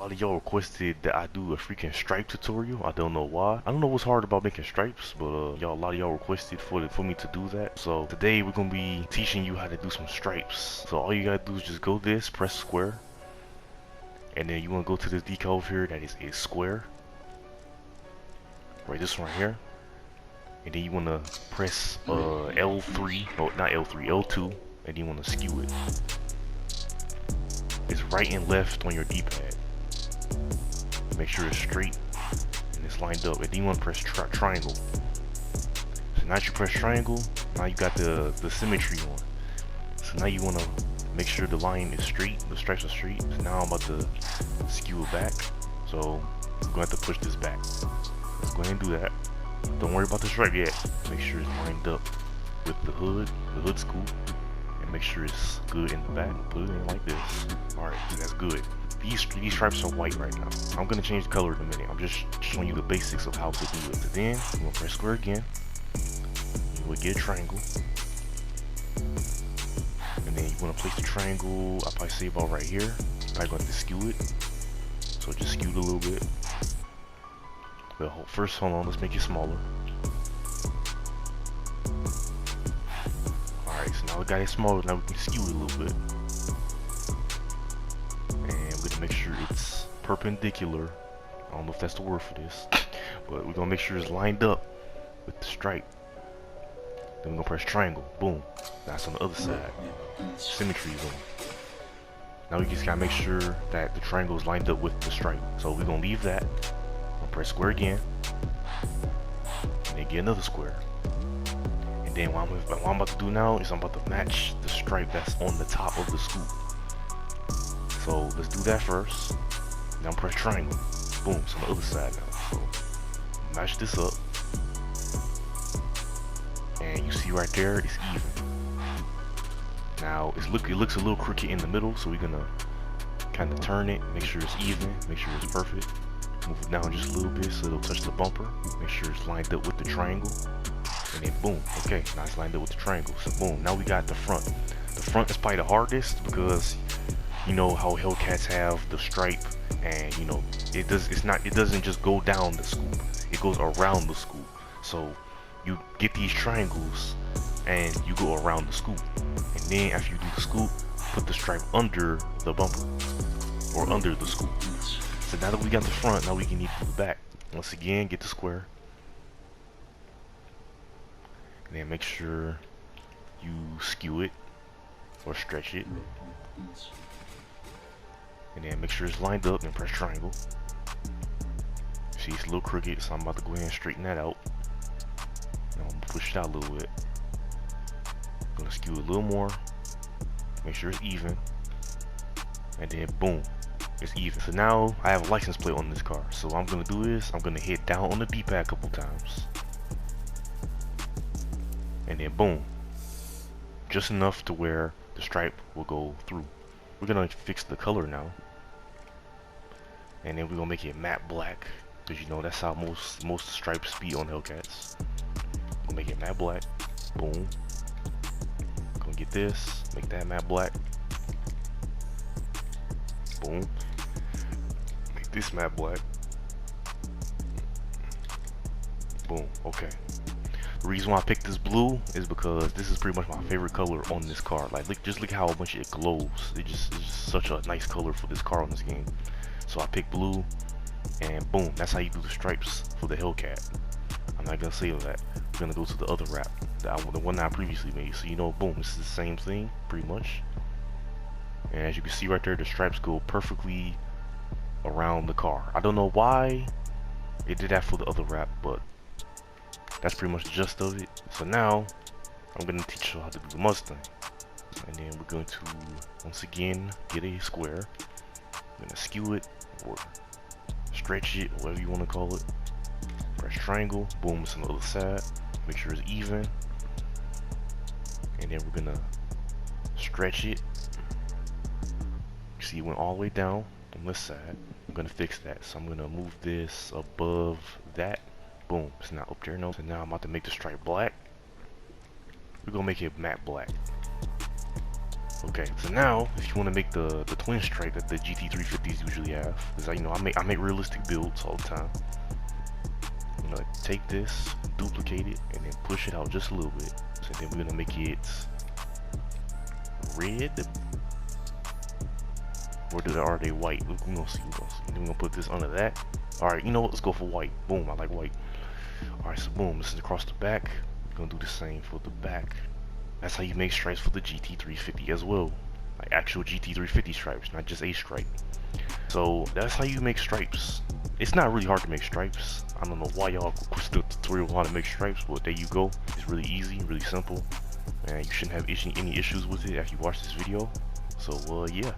lot of y'all requested that I do a freaking stripe tutorial. I don't know why. I don't know what's hard about making stripes, but a lot of y'all requested for me to do that. So today we're gonna be teaching you how to do some stripes. So all you gotta do is just go this, press square, and then you wanna go to this decal over here that is a square. Right, this one right here. And then you wanna press L3, oh not L3, L2, and then you wanna skew it. It's right and left on your D-pad. Make sure it's straight and it's lined up. And then you want to press triangle. So now that you press triangle, now you got the symmetry on. So now you want to make sure the line is straight, the stripes are straight. So now I'm about to skew it back. So we're going to have to push this back. Let's go ahead and do that. Don't worry about the stripe yet. Make sure it's lined up with the hood scoop. And make sure it's good in the back. Put it in like this. Alright, so that's good. These stripes are white right now. I'm gonna change the color in a minute. I'm just showing you the basics of how to do it. So then you're gonna press square again. You will get a triangle. And then you wanna place the triangle, I'll probably say about right here. Probably gonna have to skew it. So just skew it a little bit. Well, first hold on, let's make it smaller. Alright, so now we got it smaller, now we can skew it a little bit. And we're gonna make sure it's perpendicular. I don't know if that's the word for this, but we're gonna make sure it's lined up with the stripe. Then we're gonna press triangle, boom. That's on the other side. Symmetry is on. Now we just gotta make sure that the triangle is lined up with the stripe. So we're gonna leave that. I'm gonna press square again. And then get another square. And then what I'm about to do now is I'm about to match the stripe that's on the top of the scoop. So let's do that first. Now press triangle. Boom, it's on the other side now. So match this up. And you see right there, it's even. Now it looks a little crooked in the middle, so we're gonna kind of turn it, make sure it's even, make sure it's perfect. Move it down just a little bit so it'll touch the bumper. Make sure it's lined up with the triangle. And then boom, okay, now it's lined up with the triangle. So boom, now we got the front. The front is probably the hardest because you know how Hellcats have the stripe, and you know it doesn't just go down the scoop, it goes around the scoop. So you get these triangles and you go around the scoop, and then after you do the scoop, put the stripe under the bumper or under the scoop. So now that we got the front, now we can need to do the back. Once again, get the square, and then make sure you skew it or stretch it. And then make sure it's lined up and press triangle. See, it's a little crooked, so I'm about to go ahead and straighten that out. Now I'm gonna push it out a little bit. I'm gonna skew it a little more. Make sure it's even. And then boom, it's even. So now I have a license plate on this car. So what I'm gonna do is I'm gonna hit down on the D-pad a couple times. And then boom. Just enough to where the stripe will go through. We're gonna fix the color now. And then we're gonna make it matte black, because you know that's how most stripes be on Hellcats. We'll make it matte black. Boom. Gonna get this, make that matte black. Boom. Make this matte black. Boom. Okay. The reason why I picked this blue is because this is pretty much my favorite color on this car. Like, just look how much it glows. It's just such a nice color for this car on this game. So I picked blue, and boom, that's how you do the stripes for the Hellcat. I'm not gonna say that. We're gonna go to the other wrap, the one that I previously made. So you know, boom, this is the same thing, pretty much. And as you can see right there, the stripes go perfectly around the car. I don't know why it did that for the other wrap, but that's pretty much the gist of it. So now I'm gonna teach you how to do the Mustang, and then we're going to once again get a square. I'm gonna skew it or stretch it, whatever you want to call it. Press triangle, boom, it's on the other side. Make sure it's even, and then we're gonna stretch it. See, it went all the way down on this side. I'm gonna fix that, so I'm gonna move this above that. Boom, it's not up there, no. So now I'm about to make the stripe black. We're gonna make it matte black. Okay, so now if you want to make the twin stripe that the GT350s usually have, because I make realistic builds all the time. You know, take this, duplicate it, and then push it out just a little bit. So then we're gonna make it red, or are they white? We're gonna see. Then we're gonna put this under that. All right, you know what? Let's go for white. Boom, I like white. All right, so boom, this is across the back. We're gonna do the same for the back. That's how you make stripes for the GT350 as well. Like actual GT350 stripes, not just a stripe. So that's how you make stripes. It's not really hard to make stripes. I don't know why y'all requested the tutorial on how to make stripes, but there you go. It's really easy, really simple, and you shouldn't have any issues with it after you watch this video. So yeah.